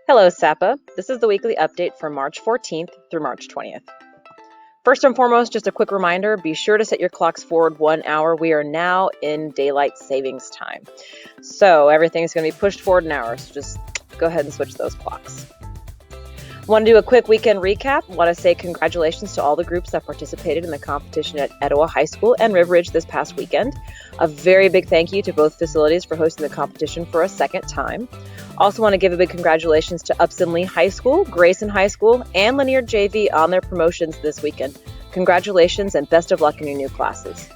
Hello, SAPA. This is the weekly update for March 14th through March 20th. First and foremost, just a quick reminder, be sure to set your clocks forward 1 hour. We are now in daylight savings time. So everything's going to be pushed forward an hour, so just go ahead and switch those clocks. Want to do a quick weekend recap. Want to say congratulations to all the groups that participated in the competition at Etowah High School and River Ridge this past weekend. A very big thank you to both facilities for hosting the competition for a second time. Also want to give a big congratulations to Upson Lee High School, Grayson High School, and Lanier JV on their promotions this weekend. Congratulations and best of luck in your new classes.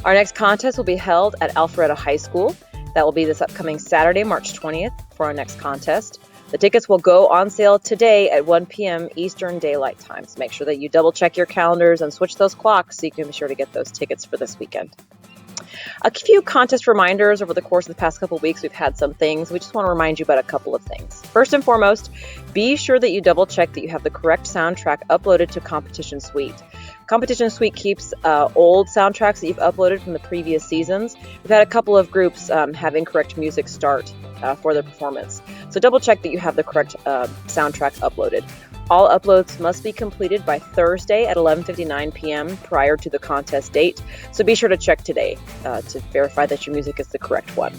Our next contest will be held at Alpharetta High School. That will be this upcoming Saturday, March 20th for our next contest. The tickets will go on sale today at 1 p.m. Eastern Daylight Time. So make sure that you double check your calendars and switch those clocks so you can be sure to get those tickets for this weekend. A few contest reminders over the course of the past couple of weeks. We've had some things. We just want to remind you about a couple of things. First and foremost, be sure that you double check that you have the correct soundtrack uploaded to Competition Suite. Competition Suite keeps old soundtracks that you've uploaded from the previous seasons. We've had a couple of groups have incorrect music start for their performance. So double check that you have the correct soundtrack uploaded. All uploads must be completed by Thursday at 11:59 p.m. prior to the contest date. So be sure to check today to verify that your music is the correct one.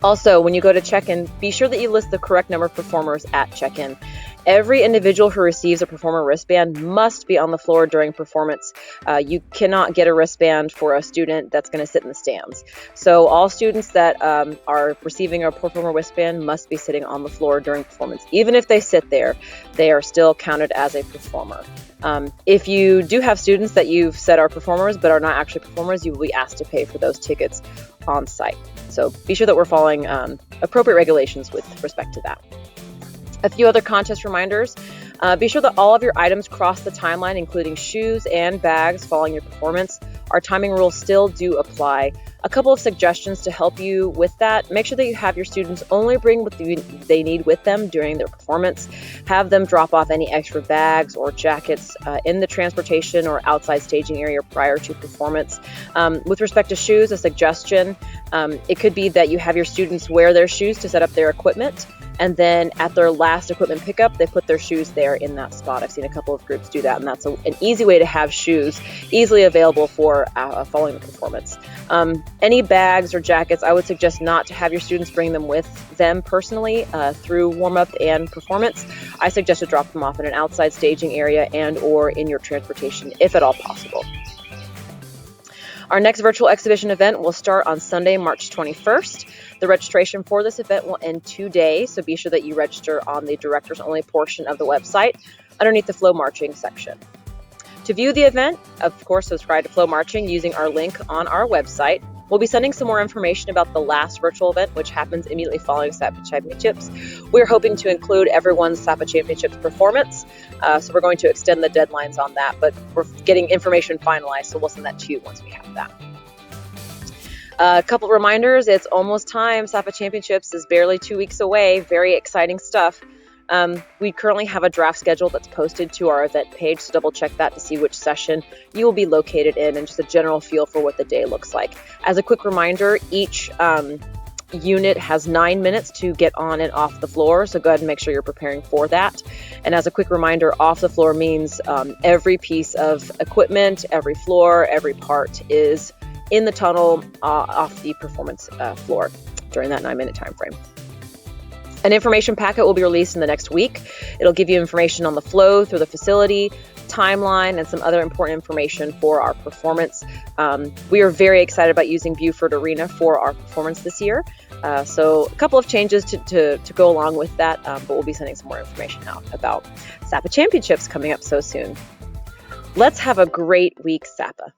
Also, when you go to check-in, be sure that you list the correct number of performers at check-in. Every individual who receives a performer wristband must be on the floor during performance. You cannot get a wristband for a student that's going to sit in the stands. So all students that are receiving a performer wristband must be sitting on the floor during performance. Even if they sit there, they are still counted as a performer. If you do have students that you've said are performers but are not actually performers, you will be asked to pay for those tickets on site. So be sure that we're following appropriate regulations with respect to that. A few other contest reminders. Be sure that all of your items cross the timeline, including shoes and bags following your performance. Our timing rules still do apply. A couple of suggestions to help you with that. Make sure that you have your students only bring what they need with them during their performance. Have them drop off any extra bags or jackets in the transportation or outside staging area prior to performance. With respect to shoes, a suggestion, it could be that you have your students wear their shoes to set up their equipment. And then at their last equipment pickup, they put their shoes there in that spot. I've seen a couple of groups do that, and that's an easy way to have shoes easily available for following the performance. Any bags or jackets, I would suggest not to have your students bring them with them personally through warm-up and performance. I suggest to drop them off in an outside staging area and or in your transportation, if at all possible. Our next virtual exhibition event will start on Sunday, March 21st. The registration for this event will end today, so be sure that you register on the directors only portion of the website underneath the Flow Marching section. To view the event, of course, subscribe to Flow Marching using our link on our website. We'll be sending some more information about the last virtual event, which happens immediately following SAPA Championships. We're hoping to include everyone's SAPA Championships performance, so we're going to extend the deadlines on that, but we're getting information finalized, so we'll send that to you once we have that. A couple reminders, it's almost time. SAPA Championships is barely 2 weeks away. Very exciting stuff. We currently have a draft schedule that's posted to our event page, so double check that to see which session you will be located in and just a general feel for what the day looks like. As a quick reminder, each unit has 9 minutes to get on and off the floor, so go ahead and make sure you're preparing for that. And as a quick reminder, off the floor means every piece of equipment, every floor, every part is in the tunnel off the performance floor during that 9-minute time frame. An information packet will be released in the next week. It'll give you information on the flow through the facility, timeline, and some other important information for our performance. We are very excited about using Buford Arena for our performance this year. So a couple of changes to go along with that, but we'll be sending some more information out about SAPA Championships coming up so soon. Let's have a great week, SAPA.